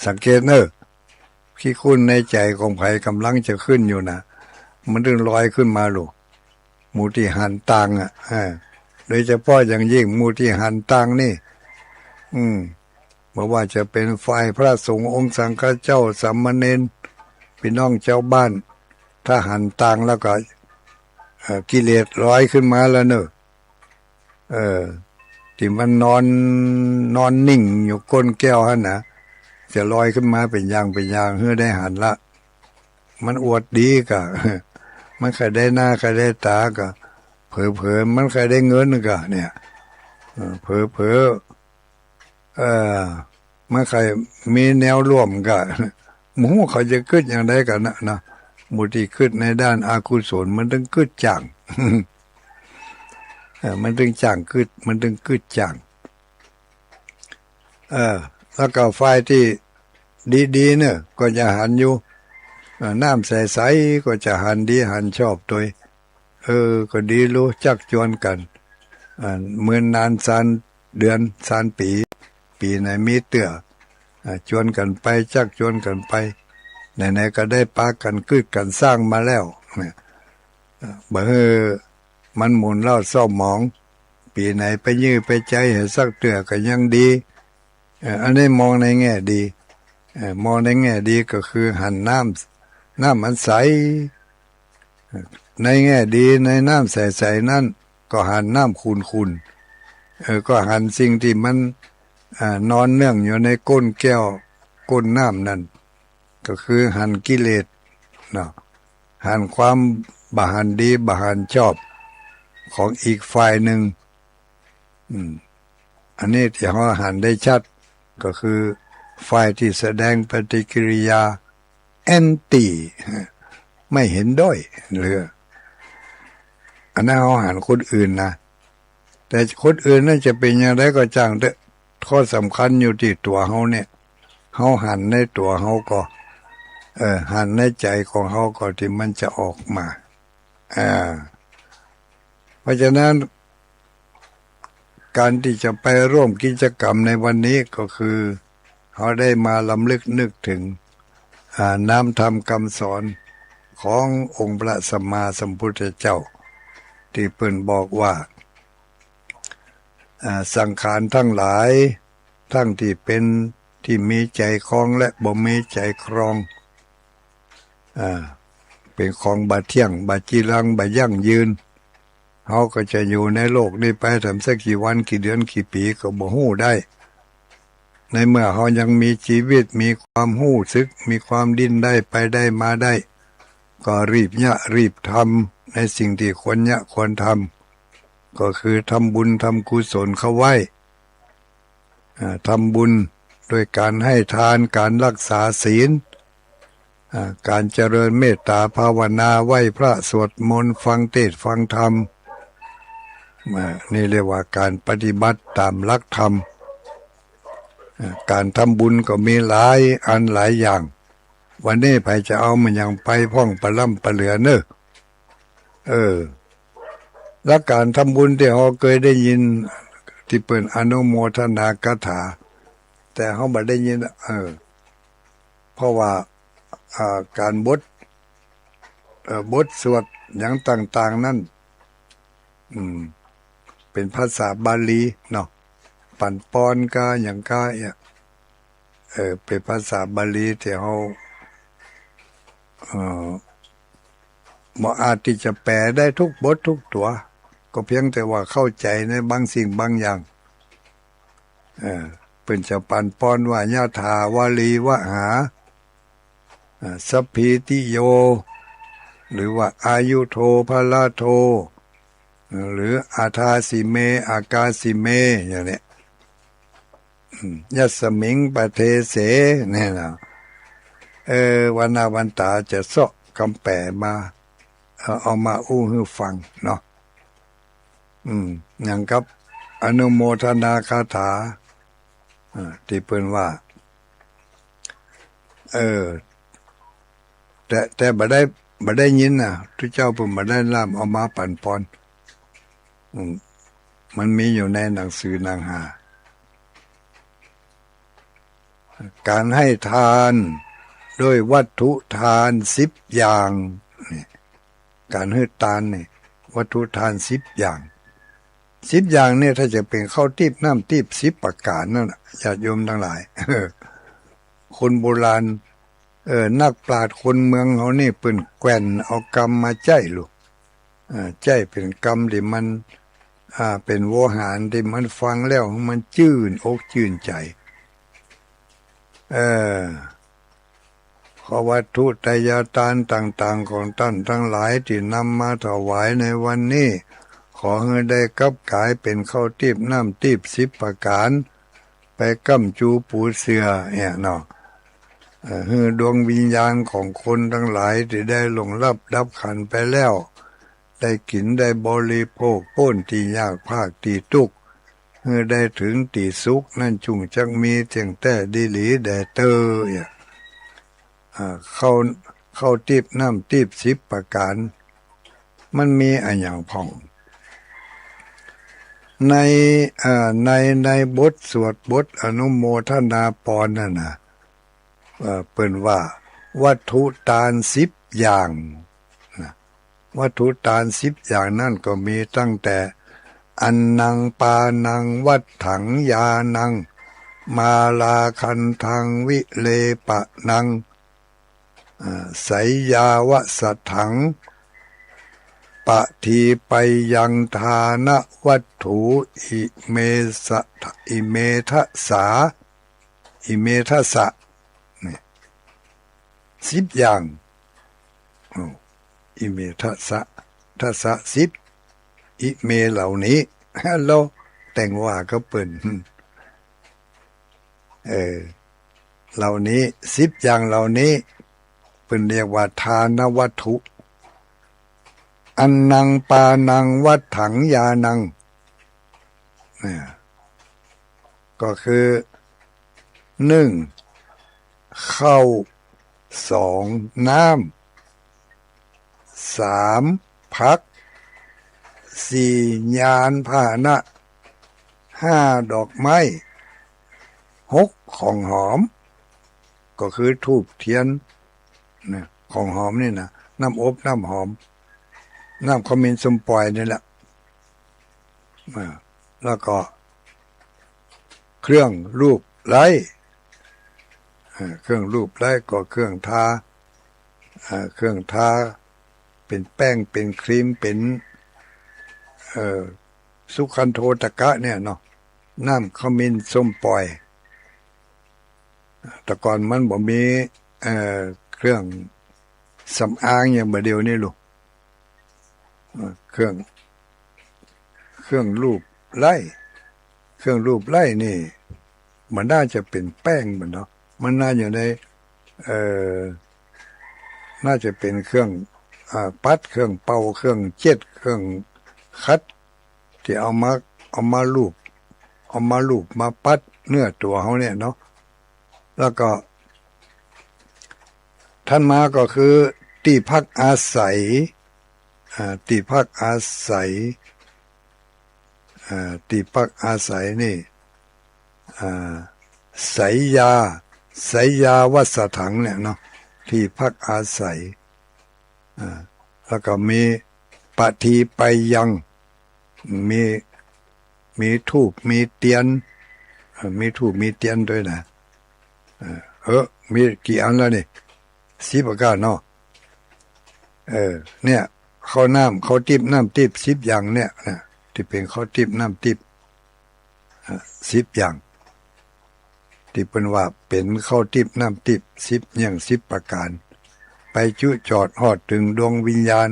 สังเกตขี้คุ้นในใจของไผกำลังจะขึ้นอยู่นะมันถึงลอยขึ้นมาลูกหมู่ที่หันตังโดยเฉพาะอย่างยิ่งหมู่ที่หันตังนี่บอกว่าจะเป็นฝ่ายพระสงฆ์องค์สังฆเจ้าสามเณรพี่น้องเจ้าบ้านถ้าหันตังแล้วก็กิเลสลอยขึ้นมาแล้วเนอะที่มันนอนนิ่งอยู่ก้นแก้วฮะนะจะลอยขึ้นมาเป็นอย่างเพื่อได้หันละมันอวดดีกะมันเคยได้หน้าเคยได้ตากะเผลอมันเคยได้เงินกะเนี่ยเผลอมันเคยมีแนวร่วมกะหมูเขาจะขึ้นอย่างไรกันนะมุติขึ้นในด้านอากุศลมันต้องขึ้นจังมันต้องจังขึ้นมันต้องขึ้นจังแล้วก็ฝ่ายที่ดีๆเนี่ยก็จะหันอยู่ น้ำใสๆก็จะหันดีหันชอบตัวก็ดีรู้จักจวนกันเมื่อนานสานเดือนสานปีไหนมีเตื้อชวนกันไปจักชวนกันไปไหนๆก็ได้ปากันกึดกันสร้างมาแล้วเนี่ยบ่มันหมุนเล่าเศร้าหมองปีไหนไปยื้อไปใจให้สักเตื้อก็ยังดีอันนี้มองในแง่ดีมองในแง่ดีก็คือหันน้ำมันใสในแง่ดีในน้ำใสๆนั่นก็หันน้ำขุ่นก็หันสิ่งที่มันนอนเนื่องอยู่ในก้นแก้วก้นน้ำนั่นก็คือหันกิเลสเนาะหันความบาหันดีบาหันชอบของอีกฝ่ายหนึ่งอันนี้ที่เขาหันได้ชัดก็คือฝ่ายที่แสดงปฏิกิริยาแอนตี้ไม่เห็นด้วยหรืออันนั้นเขาหันคนอื่นนะแต่คนอื่นนั่นจะเป็นอย่างไรก็จ้างแต่ข้อสำคัญอยู่ที่ตัวเขาเนี่ยเขาหันในตัวเขาก็หันในใจของเขาก็ที่มันจะออกมาเพราะฉะนั้นการที่จะไปร่วมกิจกรรมในวันนี้ก็คือเขาได้มาลำลึกนึกถึงน้ำธรรมคำสอนขององค์พระสัมมาสัมพุทธเจ้าที่เพิ่นบอกว่าสังขารทั้งหลายทั้งที่เป็นที่มีใจครองและบ่มีใจครองเป็นของบาเที่ยงบาจีรังบายั่งยืนเขาก็จะอยู่ในโลกนี้ไปทำสักกี่วันกี่เดือนกี่ปีก็บ่ฮู้ได้ในเมื่อเขายังมีชีวิตมีความฮู้สึกมีความดิ้นได้ไปได้มาได้ก็รีบทำในสิ่งที่ควรควรทำก็คือทำบุญทำกุศลเข้าไว้ทำบุญโดยการให้ทานการรักษาศีลการเจริญเมตตาภาวนาไหว้พระสวดมนต์ฟังเทศน์ฟังธรรมนี่เรียกว่าการปฏิบัติตามหลักธรรมการทำบุญก็มีหลายอันหลายอย่างวันนี้ไปจะเอามันอย่างไปพ่องปะล่ำปะเหลือเนอะและการทำบุญที่เราเคยได้ยินที่เปิดอนุโมทนากถาแต่เขาไม่ได้ยินเพราะว่าการบทสวดอย่างต่างๆนั่นเป็นภาษาบาลีเนาะปั่นปอนก็อย่างก็เป็นภาษาบาลีที่เขาบ่อาจที่จะแปลได้ทุกบททุกตัวก็เพียงแต่ว่าเข้าใจในบางสิ่งบางอย่างเป็นจะปั่นปอนว่ายะถาวาลีวหาสัพพิติโยหรือว่าอายุโทภลาโทหรืออาทาสิเมอากาสิเมอย่างนี้ยัสมิงปะเทเสเนี่ยนะวันนาวันตาจะเสาะคำแปลมาเอามาอู้ให้ฟังเนาะอย่างกับอนุโมทนาคาถาที่เพิ่นว่าแต่บ่ได้ยินนะทุกเจ้าเพิ่นบ่ได้ล่ามเอามาปั่นปอนมันมีอยู่ในหนังสือนางหาการให้ทานด้วยวัตถุทาน10อย่างนี่การให้ทานนี่วัตถุทาน10อย่าง10อย่างเนี่ยถ้าจะเป็นข้าวทิพย์น้ำทิพย์10ประการนั่นน่ะญาติโยมทั้งหลายคนโบราณนักปราชญ์คนเมืองเขานี่เปิ้นแกว่นเอากรรมมาใจลูกใจเป็นกรรมที่มันเป็นโวหารที่มันฟังแล้วมันชื่นอกชื่นใจขอวัตถุทายทานต่างๆของท่านทั้งหลายที่นำมาถวายในวันนี้ขอให้ได้กลับกลายเป็นข้าวทิพย์น้ำทิพย์10ประการไปก้ำจูปูเสือเนี่ยเนาะให้ดวงวิญญาณของคนทั้งหลายที่ได้ลงรับดับขันไปแล้วได้กินได้บริโภคพ้นที่ยากภาคที่ทุกข์ให้ได้ถึงที่สุขนั่นจุงจักมีเทียงแต่ดีหลีแด่เตอเข้า เข้าติบน้ำติบ10ประการมันมีอันอย่างพ่องในในบทสวดบทอนุโมทนาปรนั่นนะเปิ่นว่าวัตถุตาน10อย่างนะวัตถุตาน10อย่างนั่นก็มีตั้งแต่อันนังปานังวัดถังยานังมาลาคันทังวิเลปะนังไสยาวะสถังปะทีไปยังทานะวัตถุอิเมทัสสาอิเมทัสสะนี่10อย่างอิเมทัสสะทัสสะ10อิเมเหล่านี้เราแต่งว่าก็เปิ่นเหล่านี้10อย่างเหล่านี้เป็นเรียกว่าทานวัตถุอันนังปานังวัดถังยานังเนี่ยก็คือ1เข้า2น้ำ3พัก4ญาณพาหนะ5ดอกไม้6ของหอมก็คือธูปเทียนเนี่ยของหอมนี่นะน้ำอบน้ำหอมน้ำขมิ้นส้มปล่อยนี่แหละแล้วก็เครื่องรูปไล้เครื่องรูปไล้ก็เครื่องทาเครื่องทาเป็นแป้งเป็นครีมเป็นสุขันโธตกะเนี่ยเนาะน้ำขมิ้นส้มปล่อยแต่ก่อนมันบ่มีเครื่องสำอางอย่างเดียวนี่ลูกเครื่องรูปไล้เครื่องรูปไล้นี่มันน่าจะเป็นแป้งมันเนาะมันน่าอยู่ในน่าจะเป็นเครื่องปัดเครื่องเป่าเครื่องเจ็ดเครื่องคัดที่เอามาลูบมาปัดเนื้อตัวเขาเนี่ยเนาะแล้วก็ท่านมาก็คือที่พักอาศัยที่พักอาศัยที่พักอาศัยนี่ไสยาวัสถังเนี่ยเนาะที่พักอาศัยแล้วก็มีปฏิไปยังมีธูปมีเทียนมีธูปมีเทียนด้วยนะมีกี่อันแล้วนี่10ประการเนาะเนี่ยข้าวน้ำข้าวทิพน้ำทิพ10อย่างเนี่ยนะที่เป็นข้าวทิพน้ำทิพ10อย่างที่เป็นว่าเป็นข้าวทิพน้ำทิพ10อย่าง10ประการไปจุจอดฮอดถึงดวงวิญญาณ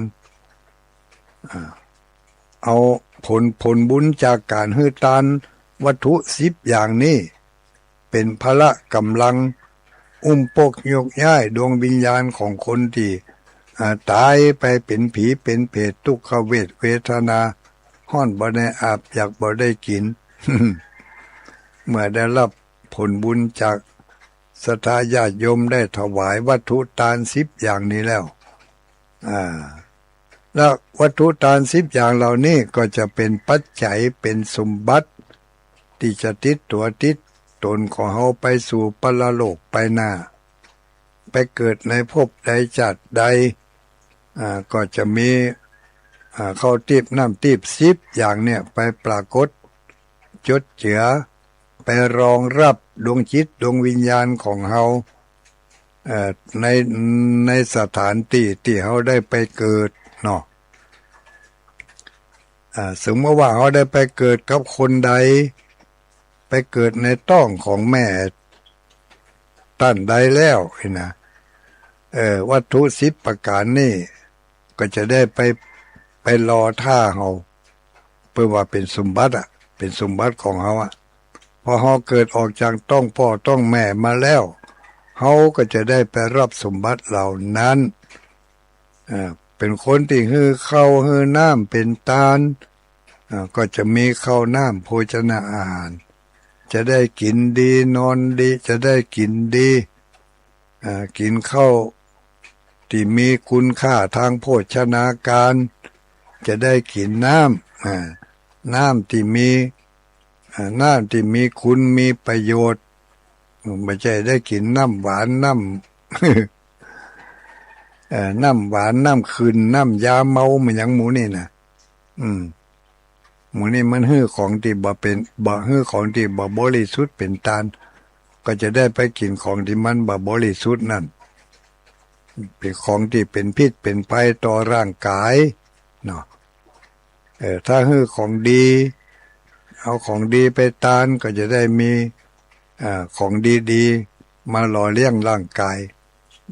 เอาผลบุญจากการฮือทานวัตถุ10อย่างนี้เป็นพละกำลังอุ้มปกยกย้ายดวงวิญญาณของคนที่ตายไปเป็นผีเป็นเปรตทุกขเวทนาห้อนบ่ได้อาบอยากบ่ได้กิน เมื่อได้รับผลบุญจากศรัทธาญาติโยมได้ถวายวัตถุทาน10อย่างนี้แล้วแล้ววัตถุทาน10อย่างเหล่านี้ก็จะเป็นปัจจัยเป็นสมบัติที่จะติดตัวติดตนของเฮาไปสู่ปรโลกไปหน้าไปเกิดในภพใดจัดใดก็จะมีข้าวทิพน้ำทิพ10อย่างเนี่ยไปปรากฏจดเจือไปรองรับดวงจิตดวงวิญญาณของเฮาในสถานที่เฮาได้ไปเกิดเนาะสมมติว่าเฮาได้ไปเกิดกับคนใดไปเกิดในท้องของแม่ท่านใดแล้วนะวัตถุ10ประการนี่ก็จะได้ไปรอท่าเฮาเพื่อว่าเป็นสมบัติเป็นสมบัติของเฮาพอเฮาเกิดออกจากท้องพ่อท้องแม่มาแล้วเฮาก็จะได้ไปรับสมบัติเหล่านั้นเป็นคนที่ฮือข้าวฮือน้ำเป็นทานก็จะมีข้าวน้ำโภชนาอาหารจะได้กินดีนอนดีจะได้กินดีกินข้าว ที่มีคุณค่าทางโภชนาการจะได้กินน้ำน้ำที่มีน้ำที่มีคุณมีประโยชน์ไม่ใช่ได้กินน้ำหวานน้ำน้ำหวานน้ำคืนน้ำยาเมาเหมือนอย่างหมูนี่นะหมูนี่มันฮื้อของที่บ่เป็นบ่ฮื้อของที่บ่บริสุทธิ์เป็นตาลก็จะได้ไปกินของที่มันบ่บริสุทธิ์นั่นเป็นของที่เป็นพิษเป็นภัยต่อร่างกายเนาะถ้าฮื้อของดีเอาของดีไปตานก็จะได้มีของดีๆมาหล่อเลี้ยงร่างกาย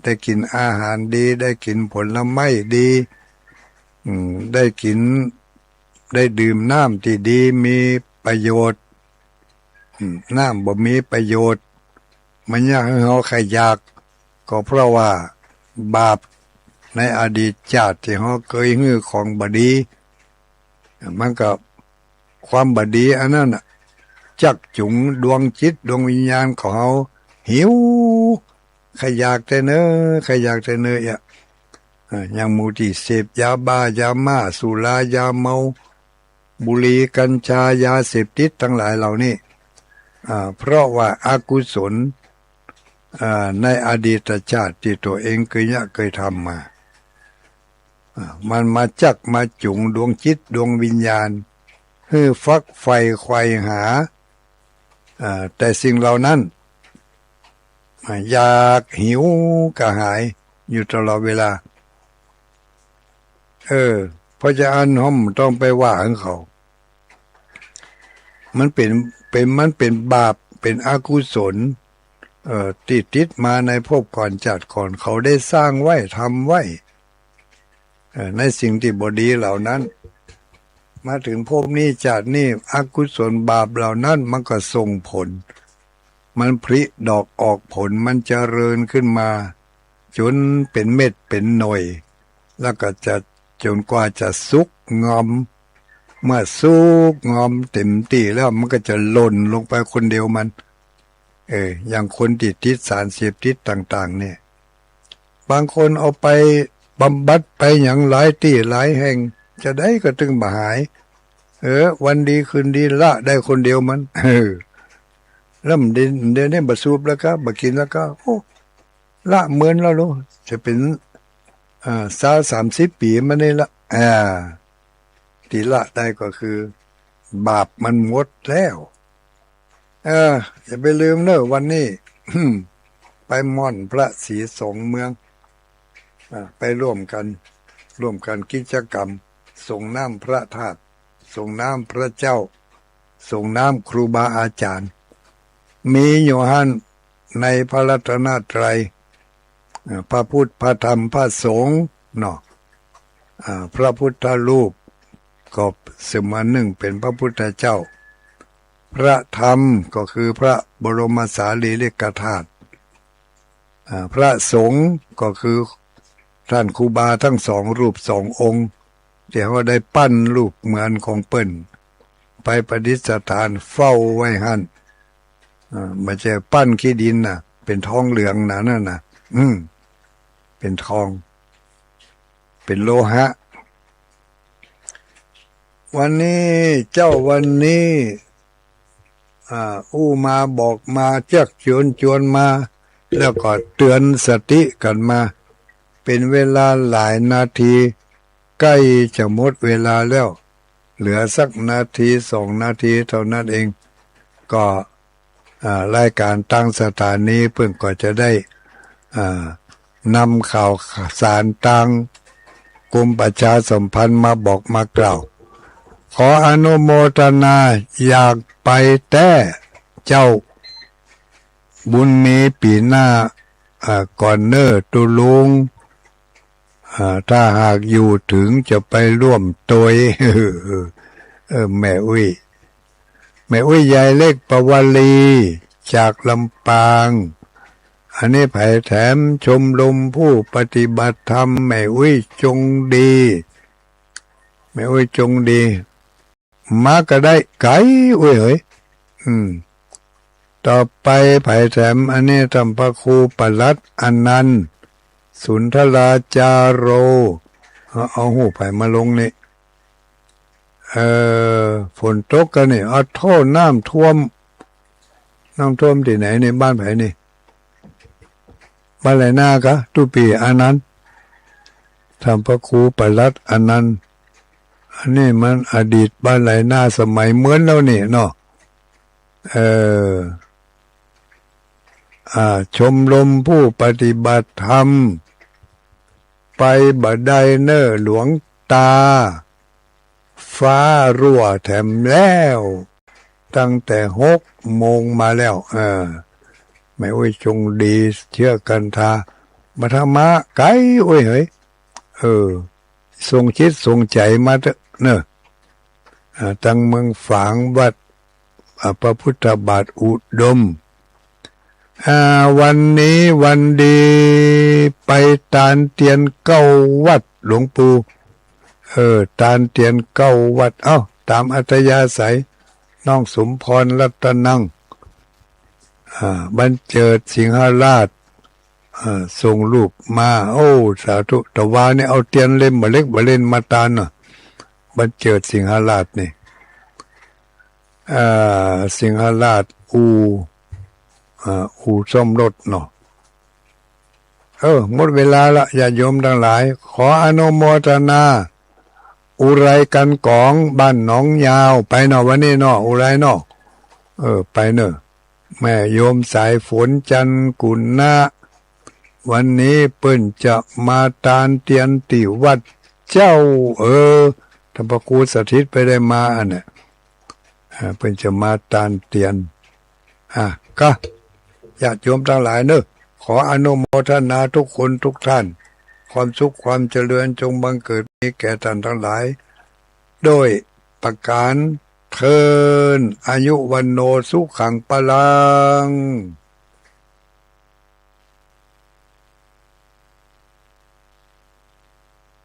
ได้กินอาหารดีได้กินผลไม้ดีได้กินได้ดื่มน้ำที่ดีมีประโยชน์น้ำบ่มีประโยชน์มันอยากให้เขาใครอยากก็เพราะว่าบาปในอดีตชาติที่เขาเคยฮื้อของบดีมันก็ความบดีอันนั้นจักจุงดวงจิตดวงวิญญาณของเขาหิวใครอยากแต่เนอใครอยากแต่เนออย่างหมู่ที่เสพยาบ้ายาม่าสุรายาเมาบุหรี่กัญชายาเสพติดทั้งหลายเหล่านี้เพราะว่าอากุศลในอดีตชาติที่ตัวเองเคยทำมามันมาจักมาจุงดวงจิตดวงวิญญาณให้ฟักไฟไขว่หาแต่สิ่งเหล่านั้นอยากหิวกระหายอยู่ตลอดเวลาเพราะจะอันห้อมต้องไปว่าของเขามันเป็นบาปเป็นอกุศลติดมาในภพก่อนจัดก่อนเขาได้สร้างไว้ทำไว้ในสิ่งที่บดีเหล่านั้นมาถึงภพนี้จัดนี่อกุศลบาปเหล่านั้นมันก็ส่งผลมันผลิดอกออกผลมันเจริญขึ้นมาจนเป็นเม็ดเป็นหน่วยแล้วก็จะจนกว่าจะสุกงอมเมื่อสุกงอมเต็มที่แล้วมันก็จะหล่นลงไปคนเดียวมันอย่างคนติดสารเสพติดต่างๆเนี่ยบางคนเอาไปบำบัดไปอย่างหลายที่หลายแห่งจะได้ก็ถึงมาหายวันดีคืนดีละได้คนเดียวมันแล้วมันเดี๋ยวนี้บะสูบแล้วก็บะกินแล้วก็โอ้ละเหมือนแล้วลูกจะเป็น30 ปีมานี่ละที่ละได้ก็คือบาปมันหมดแล้วอย่าไปลืมเนอะวันนี้ ไปม่อนพระศรีสงฆ์เมืองไปร่วมกันกิจกรรมส่งน้ำพระธาตุส่งน้ำพระเจ้าส่งน้ำครูบาอาจารย์มีอยู่หันในพระรัตนตรัยพระพุทธพระธรรมพระสงฆ์เนาะพระพุทธรูปก็เสมือนหนึ่งเป็นพระพุทธเจ้าพระธรรมก็คือพระบรมสารีริกธาตุพระสงฆ์ก็คือท่านครูบาทั้งสองรูปสององค์ที่เขาได้ปั้นรูปเหมือนของเปิ้นไปประดิษฐานเฝ้าไว้หันไม่ใช่ปั้นขี้ดินน่ะเป็นทองเหลืองนั่นน่ะเป็นทองเป็นโลหะวันนี้วันนี้มาบอกมาจักชวนมาแล้วก็เตือนสติกันมาเป็นเวลาหลายนาทีใกล้จะหมดเวลาแล้วเหลือสักนาที2 นาทีเท่านั้นเองก็รายการตั้งสถานีเพิ่งก็จะได้นำข่าวสารตั้งกรมประชาสัมพันธ์มาบอกมากล่าวขออนุโมทนาอยากไปแต่เจ้าบุญมีปีหน้าก่อนเนอร์ตุลุงถ้าหากอยู่ถึงจะไปร่วมตัวยแม่อุ้ยยายเล็กปวลีจากลำปางอันนี้ไผ่แถมชมรมผู้ปฏิบัติธรรมแม่อุ้ยจงดีมาก็ได้ไก่อุ้ยเฮ้ยต่อไปไผ่แถมอันนี้ทำพระครูปลัดอนันต์ สุนทราจาโรเอาหูไผ่มาลงนี่ฝนตกกันนี่เอาโทษน้ำท่วมที่ไหนในบ้านไผ่นี่บ้านไหนหน้ากะตุปีอันนั้นทำพระครูประหลัดอันนั้นอันนี้มันอดีตบ้านไหนหน้าสมัยเหมือนแล้วนี่เนาะชมรมผู้ปฏิบัติธรรมไปบัดไดเนอหลวงตาฟ้ารั่วแถมแล้วตั้งแต่6 โมงมาแล้วไม่โอ้ยจงดีเชื่อกันทามาธรรมะไกลโอ้ยเฮ้ยทรงคิดทรงใจมาเนอะตั้งเมืองฝางวัดพระพุทธบาทอุดมวันนี้วันดีไปตานเตียนเก้าวัดหลวงปู่ตานเตียนเก้าวัดตามอัธยาศัยน้องสมพรรัตนังบรรเจิดสิงหราชส่งลูกมาสาธุตะวาเนี่ยเอาเตียนเล่มมาเล็กมาเล่นมาตานบรรเจิดสิงหราชนี่สิงหราชอู่ซ่อมรถเนาะหมดเวลาละญาติโยมทั้งหลายขออนุโมทนาอุไรกันกองบ้านหนองยาวไปเนาะวันนี้เนาะอุไรเนาะไปเนอะแม่โยมสายฝนจันกุลนะวันนี้เปิ้นจะมาตานเตียนติวัดเจ้าท่านพระครูสถิตไปได้มาอันเนี่ยเปิ้นจะมาตานเตียนก็ญาติโยมทั้งหลายเนอะขออนุโมทนาทุกคนทุกท่านความสุขความเจริญจงบังเกิดมีแก่ท่านทั้งหลายโดยประการเทินอายุวันโนสุขังปลัง